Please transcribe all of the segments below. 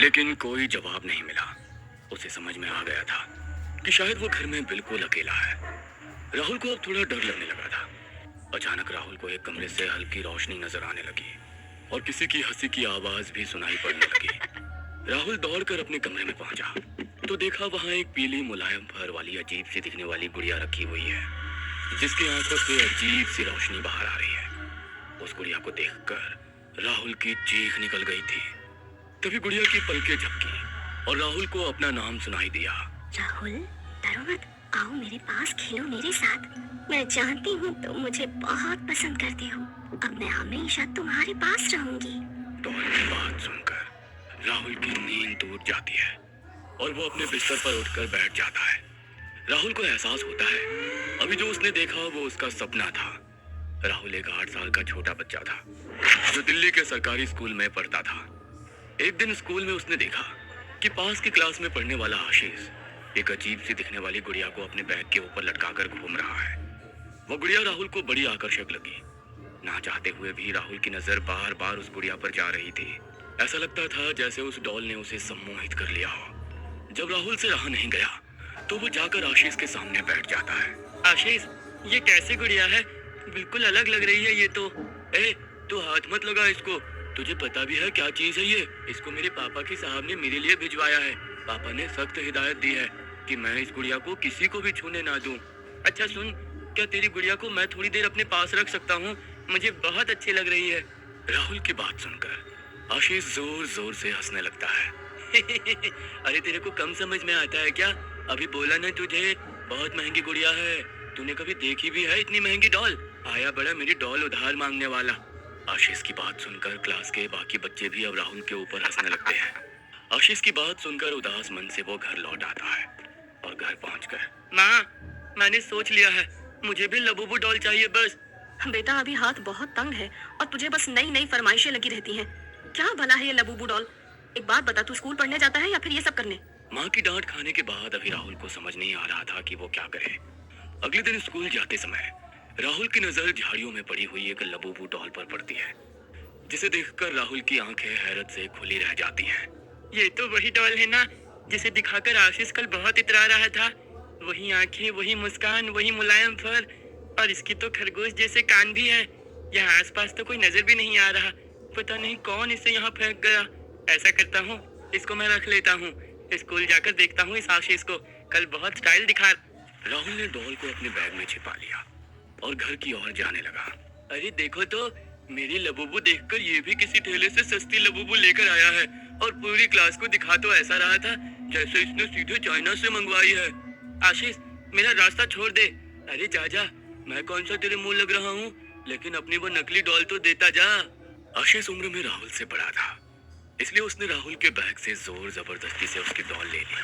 लेकिन कोई जवाब नहीं मिला। उसे समझ में आ गया था कि शायद वो घर में बिल्कुल अकेला है। राहुल को अब थोड़ा डर लगने लगा था। अचानक राहुल को एक कमरे से हल्की रोशनी नजर आने लगी और किसी की हंसी की आवाज भी सुनाई पड़ने लगी। राहुल दौड़कर अपने कमरे में पहुंचा तो देखा वहां एक पीली मुलायम फर वाली अजीब सी दिखने वाली गुड़िया रखी हुई है, जिसकी आंखों से अजीब सी रोशनी बाहर आ रही है। उस गुड़िया को देखकर राहुल की चीख निकल गई थी। तभी गुड़िया की पलकें झपकी और राहुल को अपना नाम सुनाई दिया। राहुल, डरो मत, आओ मेरे पास, खेलो मेरे साथ। मैं जानती हूँ तुम मुझे बहुत पसंद करते हो। अब मैं हमेशा तुम्हारे पास रहूंगी। डॉल की बात सुनकर राहुल की नींद टूट जाती है और वो अपने बिस्तर पर उठकर बैठ जाता है। राहुल को एहसास होता है अभी जो उसने देखा वो उसका सपना था। राहुल एक 8 साल का छोटा बच्चा था जो दिल्ली के सरकारी स्कूल में पढ़ता था। एक दिन स्कूल में उसने देखा कि पास की क्लास में पढ़ने वाला आशीष एक अजीब सी दिखने वाली गुड़िया को अपने बैग के ऊपर लटकाकर घूम रहा है। वो गुड़िया राहुल को बड़ी आकर्षक लगी। ना चाहते हुए भी राहुल की नजर बार बार उस गुड़िया पर जा रही थी। ऐसा लगता था जैसे उस डॉल ने उसे सम्मोहित कर लिया हो। जब राहुल से रहा नहीं गया तो वो जाकर आशीष के सामने बैठ जाता है। आशीष, ये कैसी गुड़िया है? बिल्कुल अलग लग रही है ये तो। ए, तू हाथ मत लगा इसको। तुझे पता भी है क्या चीज है ये? इसको मेरे पापा के साहब ने मेरे लिए भिजवाया है। पापा ने सख्त हिदायत दी है कि मैं इस गुड़िया को किसी को भी छूने ना दूं। अच्छा सुन, क्या तेरी गुड़िया को मैं थोड़ी देर अपने पास रख सकता हूँ? मुझे बहुत अच्छी लग रही है। राहुल की बात सुनकर आशीष जोर जोर से हंसने लगता है। अरे तेरे को कम समझ में आता है क्या? अभी बोला ना तुझे, बहुत महंगी गुड़िया है। तूने कभी देखी भी है इतनी महंगी डॉल? आया बड़ा मेरी डॉल उधार मांगने वाला। आशीष की बात सुनकर क्लास के बाकी बच्चे भी अब राहुल के ऊपर हंसने लगते हैं। आशीष की बात सुनकर उदास मन से वो घर लौट आता है और घर पहुंचकर, माँ, मैंने सोच लिया है, मुझे भी लबूबू डॉल चाहिए बस। बेटा, अभी हाथ बहुत तंग है और तुझे बस नई नई फरमाइशें लगी रहती हैं। क्या भला है ये लबूबू डॉल? एक बात बता, तू स्कूल पढ़ने जाता है या फिर ये सब करने? माँ की डांट खाने के बाद अभी राहुल को समझ नहीं आ रहा था कि वो क्या करे। अगले दिन स्कूल जाते समय राहुल की नजर झाड़ियों में पड़ी हुई एक लबूबू डॉल पर पड़ती है, जिसे देखकर राहुल की आंखें हैरत से खुली रह जाती हैं। ये तो वही डॉल है ना जिसे दिखाकर आशीष कल बहुत इतरा रहा था। वही आंखें, वही मुस्कान, वही मुलायम फर, और इसकी तो खरगोश जैसे कान भी है। यहाँ आसपास तो कोई नजर भी नहीं आ रहा। पता नहीं कौन इसे यहाँ फेंक गया। ऐसा करता हूँ, इसको मैं रख लेता हूँ। स्कूल जाकर देखता हूँ इस आशीष को, कल बहुत स्टाइल दिखा। राहुल ने डॉल को अपने बैग में छिपा लिया और घर की ओर जाने लगा। अरे देखो तो, मेरी लबूबू देखकर ये भी किसी ठेले से सस्ती लबूबू लेकर आया है और पूरी क्लास को दिखा तो ऐसा रहा था जैसे इसने सीधे चाइना से मंगवाई है। आशीष, मेरा रास्ता छोड़ दे। अरे जा जा, मैं कौन सा तेरे मुंह लग रहा हूँ, लेकिन अपनी वो नकली डॉल तो देता जा। आशीष उम्र में राहुल से बड़ा था, इसलिए उसने राहुल के बैग से जोर जबरदस्ती से उसकी डॉल ले ली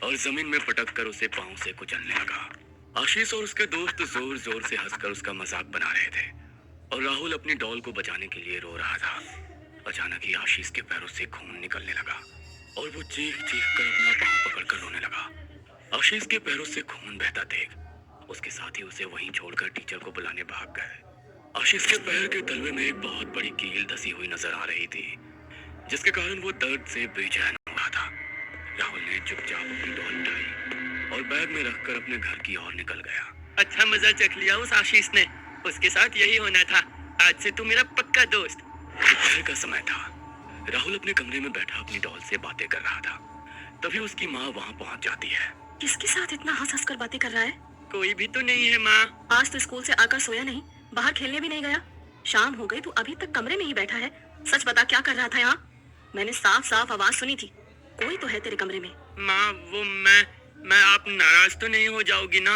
और जमीन में पटक कर उसे पांव से कुचलने लगा। आशीष और उसके दोस्त जोर जोर से हंसकर उसका मजाक बना रहे थे और राहुल अपनी डॉल को बचाने के लिए रो रहा था। अचानक ही आशीष के पैरों से खून निकलने लगा और वो चीख चीख कर अपना पांव पकड़कर रोने लगा। आशीष के पैरों से खून बहता देख उसके साथी उसे वहीं छोड़कर टीचर को बुलाने भाग गए। आशीष के पैर के तलवे में एक बहुत बड़ी कील धसी हुई नजर आ रही थी, जिसके कारण वो दर्द से बेचैन हो रहा था। राहुल ने चुपचाप अपनी डॉल उठाई और बैग में रखकर अपने घर की ओर निकल गया। अच्छा मजा चख लिया उस आशीष ने, उसके साथ यही होना था। आज से तू मेरा पक्का दोस्त। दोपहर का समय था। राहुल अपने कमरे में बैठा अपनी डॉल से बातें कर रहा था। तभी उसकी माँ वहाँ पहुँच जाती है। किसके साथ इतना हंस हंस कर बातें कर रहा है? कोई भी तो नहीं है माँ। आज तो स्कूल से आकर सोया नहीं, बाहर खेलने भी नहीं गया। शाम हो गई, तू अभी तक कमरे में ही बैठा है। सच बता, क्या कर रहा था यहाँ? मैंने साफ साफ आवाज सुनी थी। कोई तो है तेरे कमरे में। माँ, वो मैं आप नाराज तो नहीं हो जाओगी ना?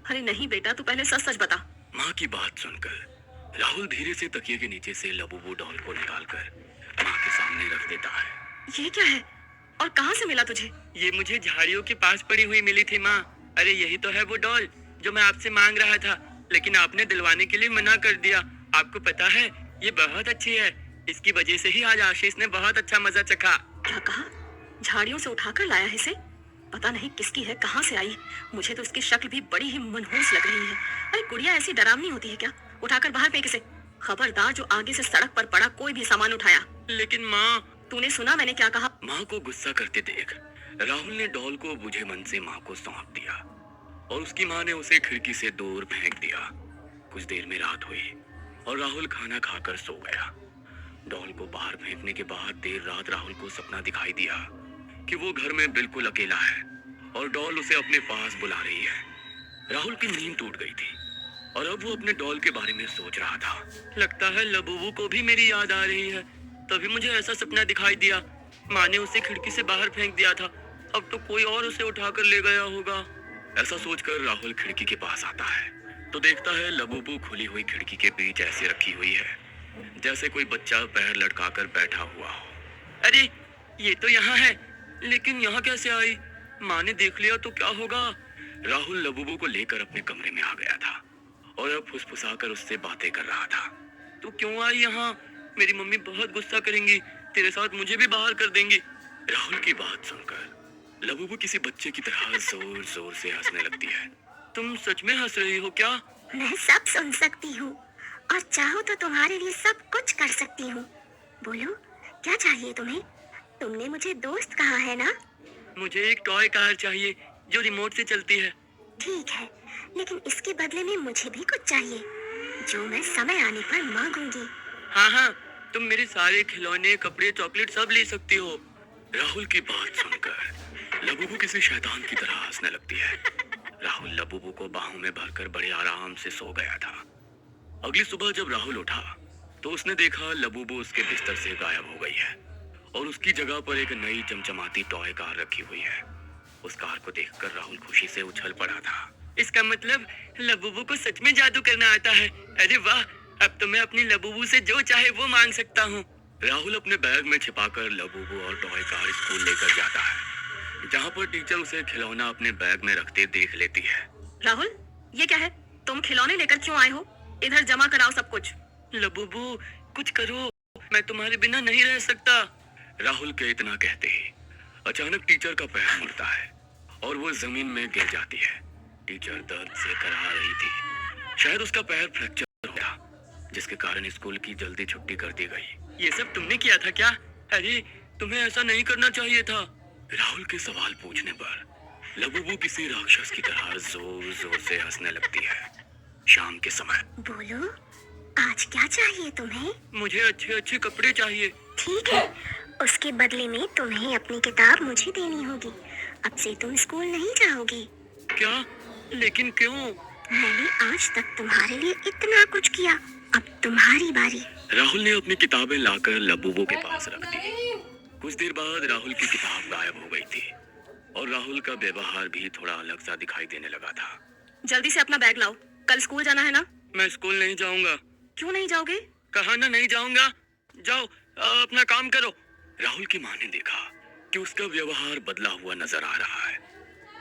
अरे नहीं बेटा, तू पहले सच सच बता। माँ की बात सुनकर राहुल धीरे से तकिए के नीचे से लबूबू डॉल को निकालकर माँ के सामने रख देता है। ये क्या है और कहाँ से मिला तुझे? ये मुझे झाड़ियों के पास पड़ी हुई मिली थी माँ। अरे यही तो है वो डॉल जो मैं आपसे मांग रहा था, लेकिन आपने दिलवाने के लिए मना कर दिया। आपको पता है ये बहुत अच्छी है, इसकी वजह से ही आज आशीष ने बहुत अच्छा मजा चखा। क्या कहा? झाड़ियों से उठाकर लाया है इसे? पता नहीं किसकी है, कहाँ से आई। मुझे तो इसकी शक्ल भी बड़ी ही मनहूस लग रही है। अरे गुड़िया ऐसी डरावनी होती है क्या? उठाकर बाहर फेंक इसे। खबरदार जो आगे से सड़क पर पड़ा कोई भी सामान उठाया। लेकिन माँ, तूने सुना मैंने क्या कहा? माँ को गुस्सा करते देख राहुल ने डॉल को बुझे मन से माँ को सौंप दिया और उसकी माँ ने उसे खिड़की से दूर फेंक दिया। कुछ देर में रात हुई और राहुल खाना खाकर सो गया। डॉल को बाहर फेंकने के बाद देर रात राहुल को सपना दिखाई दिया कि वो घर में बिल्कुल अकेला है और डॉल उसे अपने पास बुला रही है। राहुल की नींद टूट गई थी और अब वो अपने डॉल के बारे में सोच रहा था। लगता है लबूबू को भी मेरी याद आ रही है, तभी मुझे ऐसा सपना दिखाई दिया। माँ ने उसे खिड़की से बाहर फेंक दिया था, अब तो कोई और उसे उठाकर ले गया होगा। ऐसा सोचकर राहुल खिड़की के पास आता है तो देखता है लबूबू खुली हुई खिड़की के बीच ऐसे रखी हुई है जैसे कोई बच्चा पैर लटकाकर बैठा हुआ हो। अरे ये तो यहाँ है, लेकिन यहाँ कैसे आई? माँ ने देख लिया तो क्या होगा? राहुल लबूबू को लेकर अपने कमरे में आ गया था और अब फुसफुसाकर उससे बातें कर रहा था। तू क्यों आई यहाँ? मेरी मम्मी बहुत गुस्सा करेंगी, तेरे साथ मुझे भी बाहर कर देंगी। राहुल की बात सुनकर लबूबू किसी बच्चे की तरह जोर जोर से हंसने लगती है। तुम सच में हंस रही हो क्या? मैं सब सुन सकती हूँ और चाहो तो तुम्हारे लिए सब कुछ कर सकती हूँ। बोलो क्या चाहिए तुम्हें? तुमने मुझे दोस्त कहा है ना? मुझे एक टॉय कार चाहिए जो रिमोट से चलती है। ठीक है, लेकिन इसके बदले में मुझे भी कुछ चाहिए जो मैं समय आने पर मांगूंगी। हाँ हाँ, तुम मेरे सारे खिलौने, कपड़े, चॉकलेट सब ले सकती हो। राहुल की बात सुनकर लबूबू किसी शैतान की तरह हंसने लगती है। राहुल लबूबू को बाहों में भरकर बड़े आराम से सो गया था। अगली सुबह जब राहुल उठा तो उसने देखा लबूबू उसके बिस्तर से गायब हो गई है और उसकी जगह पर एक नई चमचमाती टॉय कार रखी हुई है। उस कार को देखकर राहुल खुशी से उछल पड़ा था। इसका मतलब लबूबू को सच में जादू करना आता है। अरे वाह, अब तो मैं अपनी लबूबू से जो चाहे वो मांग सकता हूँ। राहुल अपने बैग में छिपाकर लबूबू और टॉय कार स्कूल लेकर जाता है, जहाँ पर टीचर उसे खिलौना अपने बैग में रखते देख लेती है। राहुल, ये क्या है? तुम खिलौने लेकर क्यों आए हो? इधर जमा कराओ सब कुछ। लबूबू कुछ करो, मैं तुम्हारे बिना नहीं रह सकता। राहुल के इतना कहते ही अचानक टीचर का पैर मुड़ता है और वो जमीन में गिर जाती है। टीचर दर्द से कराह रही थी, शायद उसका पैर फ्रैक्चर हो गया, जिसके कारण स्कूल की जल्दी छुट्टी कर दी गई। ये सब तुमने किया था क्या? अरे तुम्हें ऐसा नहीं करना चाहिए था। राहुल के सवाल पूछने पर लबूबू किसी राक्षस की तरह जोर जोर से हंसने लगती है। शाम के समय बोलो आज क्या चाहिए तुम्हें? मुझे अच्छे अच्छे कपड़े चाहिए। ठीक है, उसके बदले में तुम्हें अपनी किताब मुझे देनी होगी। अब से तुम स्कूल नहीं जाओगी। क्या? लेकिन क्यों? मैंने आज तक तुम्हारे लिए इतना कुछ किया, अब तुम्हारी बारी। राहुल ने अपनी किताबें लाकर लबूबू के पास रख दी। कुछ देर बाद राहुल की किताब गायब हो गई थी और राहुल का व्यवहार भी थोड़ा अलग सा दिखाई देने लगा था। जल्दी से अपना बैग लाओ, कल स्कूल जाना है ना? मैं स्कूल नहीं जाऊंगा। क्यों नहीं जाओगे? कहा ना नहीं जाऊंगा। जाओ अपना काम करो। राहुल की माँ ने देखा कि उसका व्यवहार बदला हुआ नजर आ रहा है।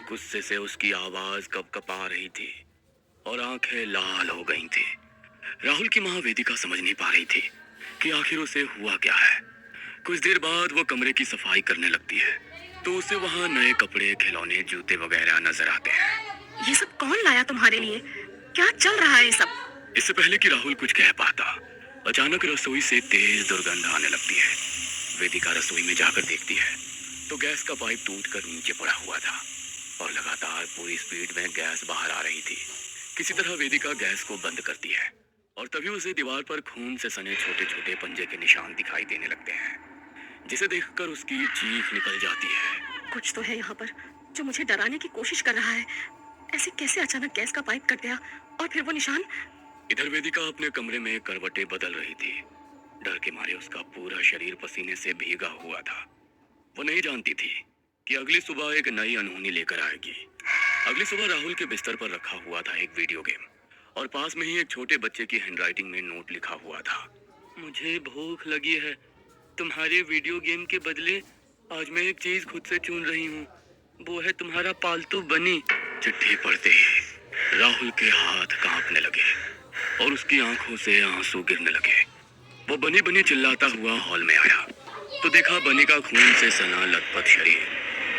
गुस्से से उसकी आवाज कपकपा रही थी और आंखें लाल हो गई थी। राहुल की माँ वेदिका समझ नहीं पा रही थी कि आखिर उसे हुआ क्या है। कुछ देर बाद वो कमरे की सफाई करने लगती है तो उसे वहाँ नए कपड़े, खिलौने, जूते वगैरह नजर आते हैं। ये सब कौन लाया तुम्हारे लिए? क्या चल रहा है ये सब? इससे पहले कि राहुल कुछ कह पाता, अचानक रसोई से तेज दुर्गंध आने लगती है। वेदिका रसोई में जाकर देखती है तो गैस का पाइप टूटकर नीचे पड़ा हुआ था और लगातार पूरी स्पीड में गैस बाहर आ रही थी। किसी तरह वेदिका गैस को बंद करती है और तभी उसे दीवार पर खून से सने छोटे छोटे पंजे के निशान दिखाई देने लगते हैं, जिसे देखकर उसकी चीख निकल जाती है। कुछ तो है यहाँ पर जो मुझे डराने की कोशिश कर रहा है। ऐसे कैसे अचानक गैस का पाइप कट गया और फिर वो निशान? इधर वेदिका अपने कमरे में करवटें बदल रही थी। डर के मारे उसका पूरा शरीर पसीने से भीगा हुआ था। वो नहीं जानती थी कि अगली सुबह एक नई अनहोनी लेकर आएगी। अगली सुबह राहुल के बिस्तर पर रखा हुआ था एक वीडियो गेम और पास में ही एक छोटे बच्चे की हैंडराइटिंग में नोट लिखा हुआ था। मुझे भूख लगी है, तुम्हारे वीडियो गेम के बदले आज मैं एक चीज खुद से चुन रही हूँ, वो है तुम्हारा पालतू बनी। चिट्ठी पढ़ते ही राहुल के हाथ कांपने लगे और उसकी आंखों से आंसू गिरने लगे। वो बनी बनी चिल्लाता हुआ हॉल में आया तो देखा बनी का खून से सना लथपथ शरीर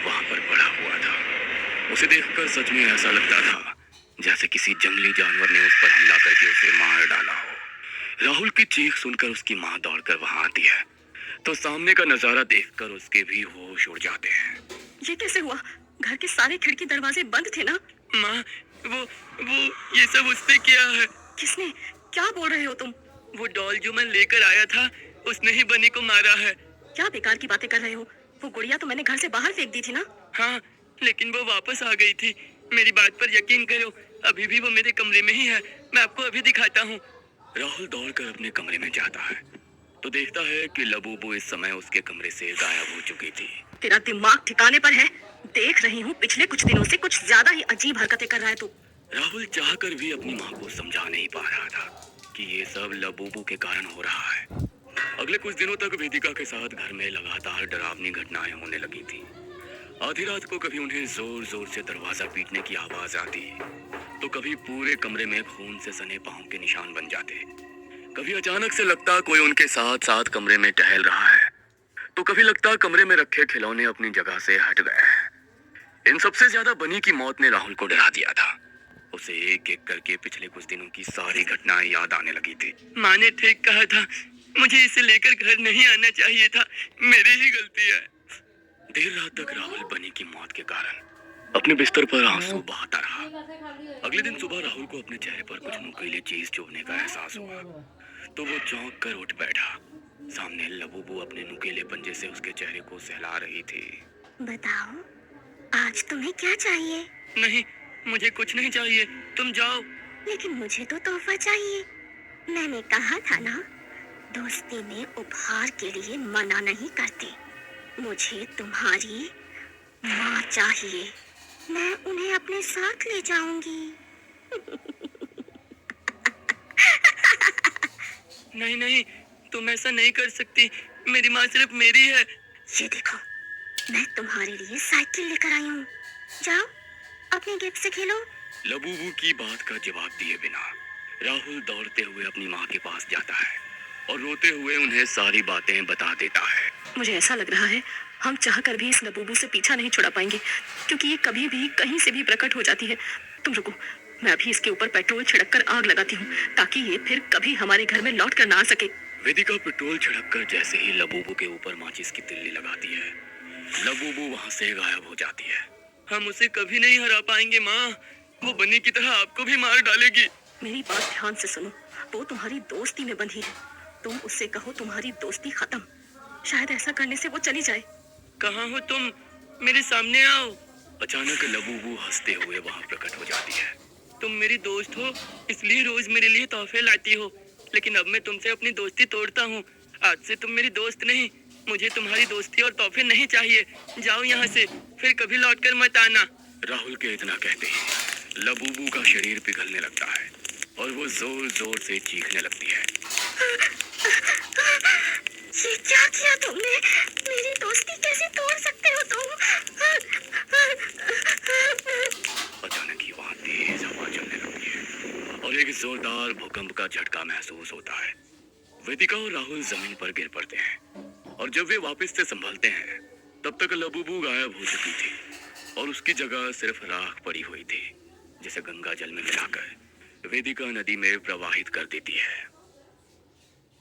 वहां पर पड़ा हुआ था। उसे देखकर सच में ऐसा लगता था जैसे किसी जंगली जानवर ने उस पर हमला करके उसे मार डाला हो। राहुल की चीख सुनकर उसकी माँ दौड़कर वहां आती है तो सामने का नजारा देखकर उसके भी होश उड़ जाते हैं। ये कैसे हुआ? घर के सारे खिड़की दरवाजे बंद थे ना? माँ, वो ये सब उसने किया है। किसने? क्या बोल रहे हो तुम? वो डॉल जो मैं लेकर आया था, उसने ही बनी को मारा है। क्या बेकार की बातें कर रहे हो? वो गुड़िया तो मैंने घर से बाहर फेंक दी थी ना? हाँ, लेकिन वो वापस आ गई थी। मेरी बात पर यकीन करो, अभी भी वो मेरे कमरे में ही है। मैं आपको अभी दिखाता हूँ। राहुल दौड़कर अपने कमरे में जाता है तो देखता है कि लबूबू इस समय उसके कमरे से गायब हो चुकी थी। तेरा दिमाग ठिकाने पर है? देख रही हूँ पिछले कुछ दिनों से कुछ ज्यादा ही अजीब हरकतें कर रहा है तू। राहुल चाहकर भी अपनी माँ को समझा नहीं पा रहा था कि ये सब लबूबू के कारण हो रहा है। अगले कुछ दिनों तक वेदिका के साथ घर में लगातार डरावनी घटनाएं होने लगी थी। आधी रात को कभी उन्हें जोर जोर से दरवाजा पीटने की आवाज आती, तो कभी पूरे कमरे में खून से सने पांव के निशान बन जाते। कभी अचानक से लगता कोई उनके साथ साथ कमरे में टहल रहा है, तो कभी लगता कमरे में रखे खिलौने अपनी जगह से हट गए हैं। इन सबसे ज्यादा बनी की मौत ने राहुल को डरा दिया था। उसे एक एक करके पिछले कुछ दिनों की सारी घटनाएं याद आने लगी थी। माँ ने ठीक कहा था, मुझे इसे लेकर घर नहीं आना चाहिए था। मेरी ही गलती है। देर रात तक राहुल बनी की मौत के कारण अपने बिस्तर पर आंसू बहाता रहा। अगले दिन सुबह राहुल को अपने चेहरे पर कुछ नुकीली चीज चुभने का एहसास हुआ, तो वो चौंक कर उठ बैठा। सामने लबूबू अपने नुकीले पंजे से उसके चेहरे को सहला रही थी। बताओ, आज तुम्हें क्या चाहिए? नहीं, मुझे कुछ नहीं चाहिए, तुम जाओ। लेकिन मुझे तो तोहफा चाहिए। मैंने कहा था ना, दोस्ती में उपहार के लिए मना नहीं करते। मुझे तुम्हारी माँ चाहिए। मैं उन्हें अपने साथ ले जाऊंगी। नहीं नहीं, तुम ऐसा नहीं कर सकती। मेरी माँ सिर्फ मेरी है। ये देखो, मैं तुम्हारे लिए साइकिल लेकर आई हूँ। जाओ, अपने गिफ्ट से खेलो। लबूबू की बात का जवाब दिए बिना राहुल दौड़ते हुए अपनी माँ के पास जाता है और रोते हुए उन्हें सारी बातें बता देता है। मुझे ऐसा लग रहा है हम चाहकर भी इस लबूबू से पीछा नहीं छुड़ा पाएंगे, क्योंकि ये कभी भी कहीं से भी प्रकट हो जाती है। तुम रुको, मैं अभी इसके ऊपर पेट्रोल छिड़ककर आग लगाती हूँ, ताकि ये फिर कभी हमारे घर में लौट कर ना आ सके। वेदिका पेट्रोल छिड़ककर जैसे ही लबूबू के ऊपर माचिस की तिल्ली लगाती है, लबूबू वहाँ से गायब हो जाती है। हम उसे कभी नहीं हरा पाएंगे माँ। वो बनी की तरह आपको भी मार डालेगी। मेरी बात ध्यान से सुनो, वो तुम्हारी दोस्ती में बंधी है। तुम उससे कहो तुम्हारी दोस्ती खत्म। शायद ऐसा करने से वो चली जाए। कहाँ हो तुम? मेरे सामने आओ। अचानक लबूबू हंसते हुए वहाँ प्रकट हो जाती है। तुम मेरी दोस्त हो, इसलिए रोज मेरे लिए तोहफे लाती हो, लेकिन अब मैं तुमसे अपनी दोस्ती तोड़ता हूँ। आज से तुम मेरी दोस्त नहीं। मुझे तुम्हारी दोस्ती और तोहफे नहीं चाहिए। जाओ यहाँ से, फिर कभी लौटकर मत आना। राहुल के इतना कहते ही लबूबू का शरीर पिघलने लगता है और वो जोर जोर से चीखने लगती है। ये क्या किया तुमने? मेरी दोस्ती कैसे तोड़ सकते हो तुम? अचानक ही वहाँ तेज हवा चलने लगती है और एक जोरदार भूकंप का झटका महसूस होता है। वेदिका और राहुल जमीन पर गिर पड़ते हैं और जब वे वापस से संभलते हैं, तब तक लबूबू गायब हो चुकी थी और उसकी जगह सिर्फ राख पड़ी हुई थी, जिसे गंगा जल में मिलाकर वेदिका नदी में प्रवाहित कर देती है।